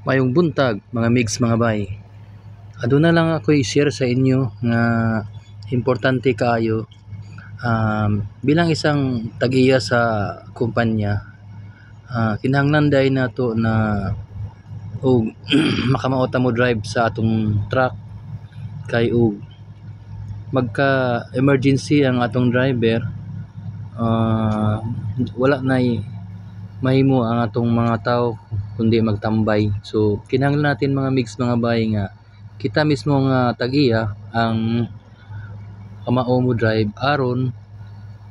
Mayong buntag mga migs mga bay. Aduna lang ako i-share sa inyo nga importante kaayo bilang isang tag-iya sa kumpanya. Kinahanglan day nato na og makamauta mo drive sa atong truck kay og magka emergency ang atong driver, wala nay mahimo ang atong mga tao kundi magtambay. So kinahanglan natin mga mix mga bay nga kita mismo nga tag-iya ang kamao mo drive aron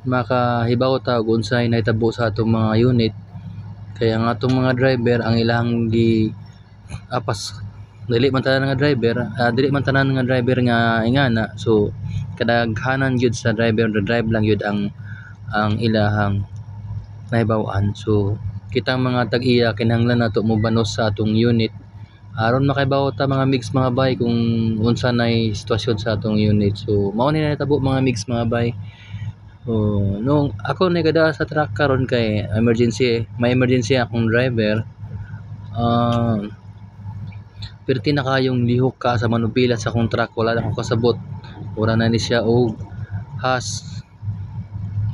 makahibaw ta og unsay nahitabo sa atong mga unit, kaya ang atong mga driver ang ilang gi apas dili man tanan nga driver nga ingana. So kadaghanan gyud sa driver drive lang gyud ang ilahang nahibaw-an. So kitang mga tag-iya kinahanglan nato mo banos sa atong unit aron makahibaw ta mga mix mga bay kung unsa nay sitwasyon sa atong unit. So mao ni nahitabo mga mix mga bay. Nung ako nagada sa truck karon kay may emergency akong driver, perti na kayong lihok ka sa manubila sa akong truck, wala na akong kasabot, wala na ni siya og has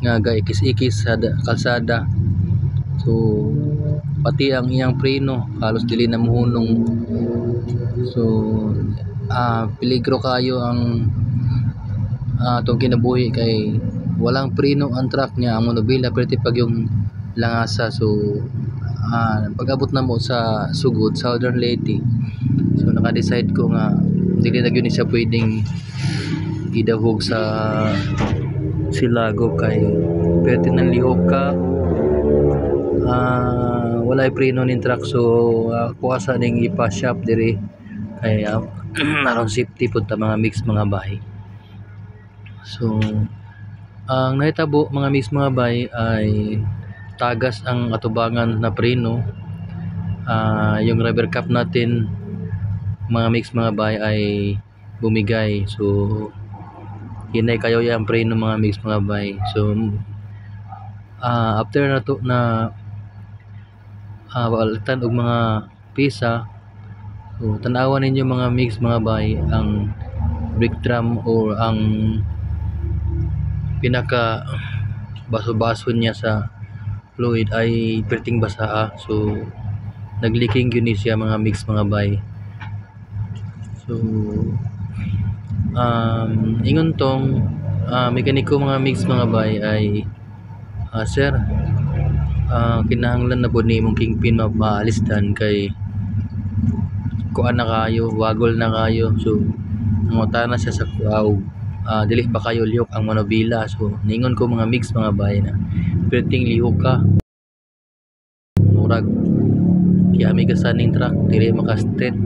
nga gaikis-ikis sa kalsada. So pati ang iyang preno halos dili na muhunong. So peligro kayo ang atong kinabuhi kay walang preno ang truck niya, ang manubila perti pag yung langasa. So pag-abot na mo sa sugod Southern Leyte, so naka-decide ko nga dili na gyud siya pwedeng idahog sa Silago kay perti nang lihok ka, walay preno ning truck. So kuasa ning ipa-shop diri kay aron safety pud ta mga mix mga bay. So ang nahitabo mga mix mga bay ay tagas ang atubangan na preno. Yung rubber cap natin mga mix mga bay ay bumigay. So hinay kayo yung preno mga mix mga bay. So after na to na walitan og mga pisa, so tanawan ninyo mga mix mga bay ang brake drum or ang pinaka baso-baso niya sa fluid ay perting basa. So nagleaking yun siya mga mix mga bay. So ingon tong mekaniko mga mix mga bay ay sir, kinahanglan na po ni mong kingpin maalisdan kay kuan na kayo, wagol na kayo. So nangutana siya sa kuaw, dili ba kayo lihok ang manubila. So ningon ko mga mix mga bay na perting lihok ka, murag kiyami ka sa ning truck dili maka-straight,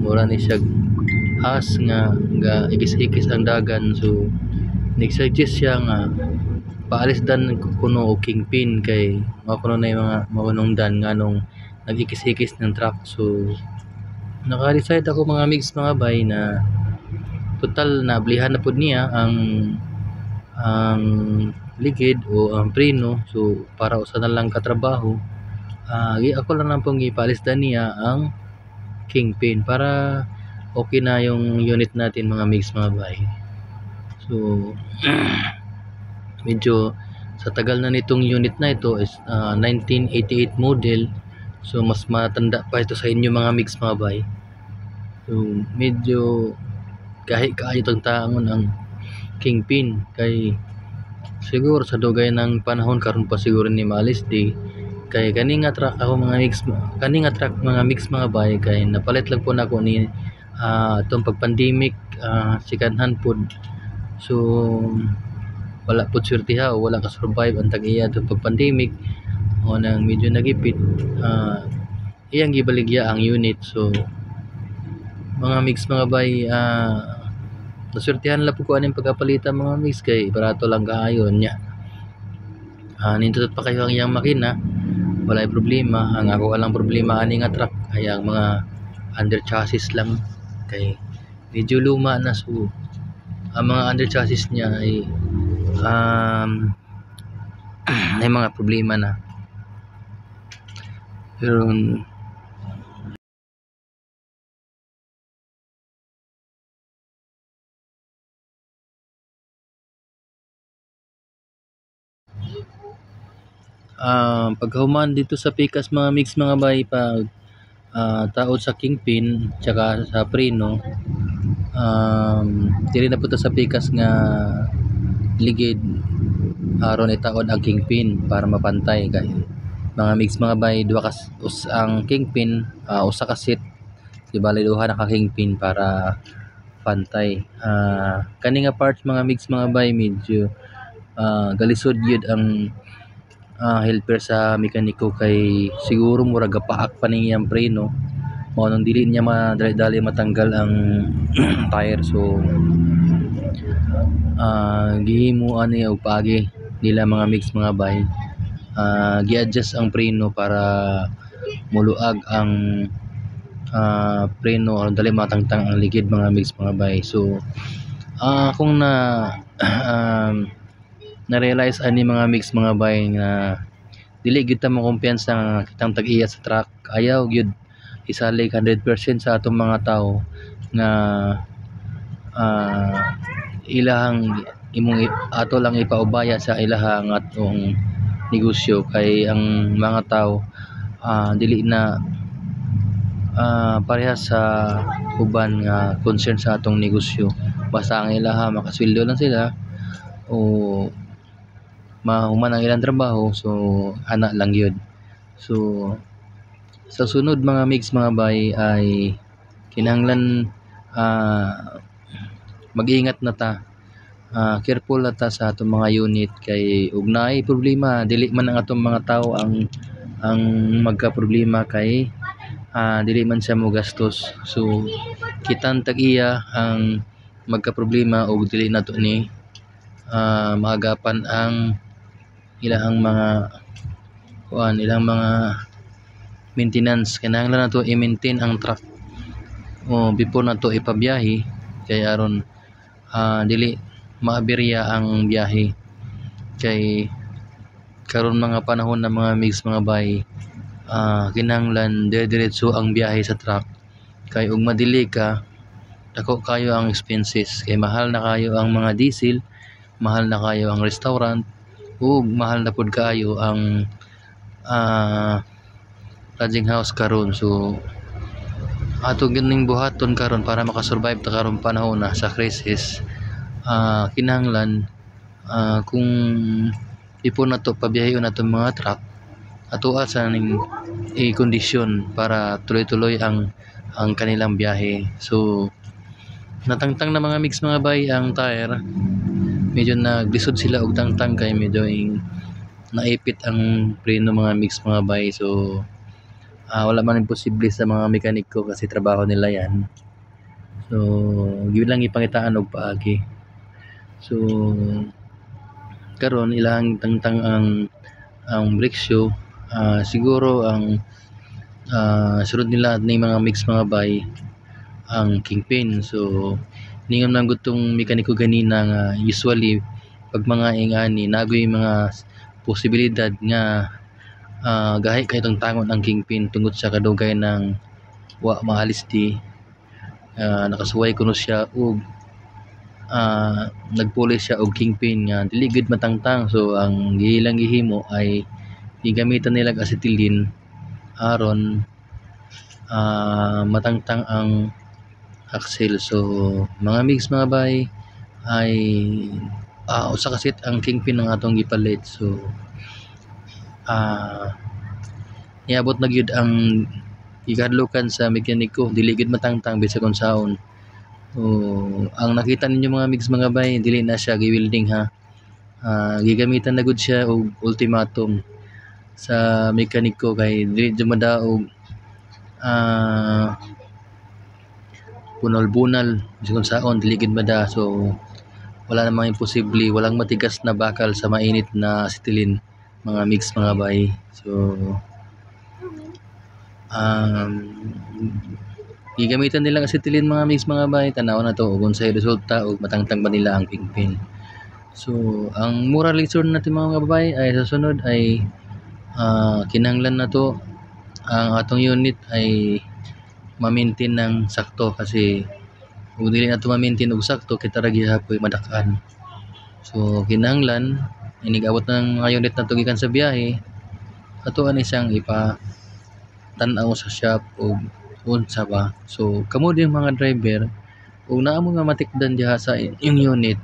mura ni siya has nga ikis-ikis ang dagan. So nag-suggest siya nga paalisdan kuno o kingpin kay makuno na yung mga maunongdan nga nung nag-ikis-ikis ng truck. So naka-decide ako mga mix mga bay na total na ablihan na pud niya ang ligid o ang preno. So para usa na lang katrabaho, ako lang pong ipalisdan niya ang kingpin para okay na yung unit natin mga mix mga bay. So medyo sa tagal na nitong unit na ito is 1988 model. So mas matanda pa ito sa inyo mga mix mga bay. So medyo kahit kaayo tang taangon ang kingpin kay siguro sa dugay ng panahon karon pa siguro ni maalis di kay kani nga truck ako mga mix mga bay kay napalit lang po nako ni itong pag-pandemic, second hand pod. So wala po swertiha o wala ka survive ang tag-iya itong pag-pandemic o nang medyo nagipit, iyang gibaligya ang unit. So mga mix mga bay, naswertihan lang po ko aning pagkapalitan mga mix kay barato lang kaayon nya. Nindot pa kayo ang iyang makina, walay problema. Ang ako alang problema ani nga truck ay ang mga under chassis lang kay medyo luma na. So ang mga under chassis niya ay may mga problema na. Pero Pagkahuman dito sa pikas mga mix mga bay, pag taod sa kingpin tsaka sa preno, dili na punta sa pikas nga ligid aron itaod ang kingpin para mapantay kay mga mix mga bay, duha ang kingpin, usa ka seat, di bali duha na ka kingpin para pantay. Kani nga parts mga mix mga bay, medyo galisod yun ang helper sa mekaniko kay siguro murag gapaak pa niyang preno mao nang dili niya madali-dali matanggal ang tire. So gihimuan niya og paagi nila mga mix mga bay, gi-adjust ang preno para muluag ang preno aron dali matangtang ang ligid mga mix mga bay. So kung na-realize ani mga mix mga bay nga dili gyud ta makumpiyansa nga kitang tag-iya sa truck, ayaw gyud isalig 100% sa atong mga tao nga ilahang ato lang ipaubaya sa ilahang atong negosyo kay ang mga tao dili na parehas sa uban nga concern sa atong negosyo. Basta ang ilaha makasweldo lang sila o mahuman ang ilang trabaho, so ana lang yun. So sa sunod mga mix mga bay ay kinahanglan mag-ingat na ta, careful na ta sa atong mga unit kay ug naay problema dili man ang atong mga tao ang magka problema kay dili man siya mo gastos. So kitang tag-iya ang magka problema og dili nato ni maagapan ang ilang mga maintenance. Kinahanglan nato i-maintain ang truck before nato ipabiyahe kay aron dili maaberya ang biyahe. Kay karon mga panahon na mga mix mga bay, kinahanglan dire-diretso ang biyahe sa truck kay ug madili ka dako kayo ang expenses kay mahal na kayo ang mga diesel, mahal na kayo ang restaurant, ug mahal na pud kaayo ang lodging house karon. So ato ganing buhaton karon para makasurvive ta karon panahon na sa crisis. Kinahanglan kung ipon nato pabiyaheon nato mga truck, ato sa ning i-kondisyon para tuloy-tuloy ang kanilang biyahe. So natangtang na mga mix mga bay ang tire, medyo naglisod sila og tangtang kay medyo naipit ang preno mga mix mga bay. So wala man imposible sa mga mekaniko kasi trabaho nila yan. So gyud lang ipangitaan og paagi. So karon ilang tangtang ang brake shoe, siguro ang sunod nila ni mga mix mga bay ang kingpin. So ningon man gutong mekaniko ganina nga usually pag mga ingani nagoy mga posibilidad nga gahi kay itong tangon ang kingpin tungod sa kadugay ng wa maalis di nakasuway kuno siya ug nagpulis siya og kingpin nga dili gud matangtang. So ang gihilang gihimo ay gigamitan nila acetylene aron matangtang ang axle. So mga mix mga bay ay usa ka set ang kingpin ng atong gipalit. So niabot na gyud ang ikadlukan sa mekaniko, dili gyud matangtang bisag unsaon. So ang nakita ninyo mga mix mga bay, dili na siya gi-welding ha, gigamitan na gud siya og ultimatum sa mekaniko kay dili jud madaog bunal-bunal bisag unsaon, dili gyud mada. So wala namang imposible, walang matigas na bakal sa mainit na acetylene mga mix mga bay. So gigamitan nila acetylene mga mix mga bay, tanaw na to kung unsay resulta ug matangtang ba nila ang kingpin. So ang moral lesson natin mga babay ay sa sunod ay kinahanglan na to ang atong unit ay ma-maintain ng sakto kasi kung dili na to ma-maintain og sakto kita ra gihapoy madakan. So kinahanglan inig-abot ng mga unit na to gikan sa biyahe ato ani siyang tan-aw sa shop o unsa ba. So kamo din mga driver ug naa mo nga matikdan diha sa inyong unit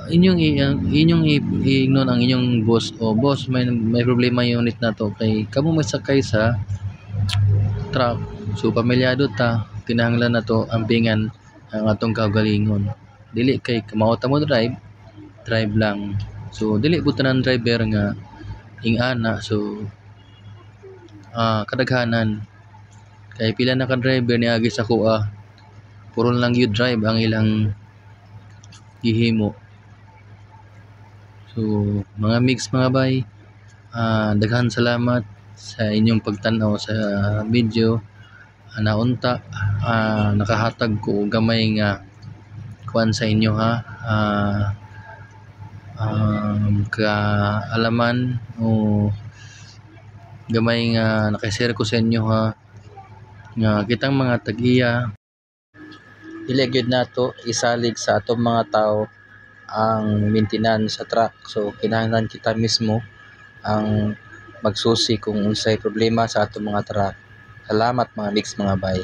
inyong ang inyong boss o boss may problema yung unit nato kay kamo magsakay sa truck. So pamilyado ta kinahanglan nato ampingan ang atong kaugalingon. Dili kay kamao ta mo drive lang. So dili po tanan driver nga ing-ana. So kadaghanan kay pila na ka driver niagi sa kuha puro lang you drive ang ilang gihimo. So mga mix mga bay, daghan salamat sa inyong pagtan-aw sa video. Naunta nakahatag ko gamay nga kuan sa inyo ha, kaalaman o gamay nga naka-share ko sa inyo ha, nga kitang mga tag-iya dili gyud nato isalig sa atong mga tao ang maintenance sa truck. So kinahanglan kita mismo ang magsusi kung unsay problema sa atong mga truck. Salamat mga mix mga bay.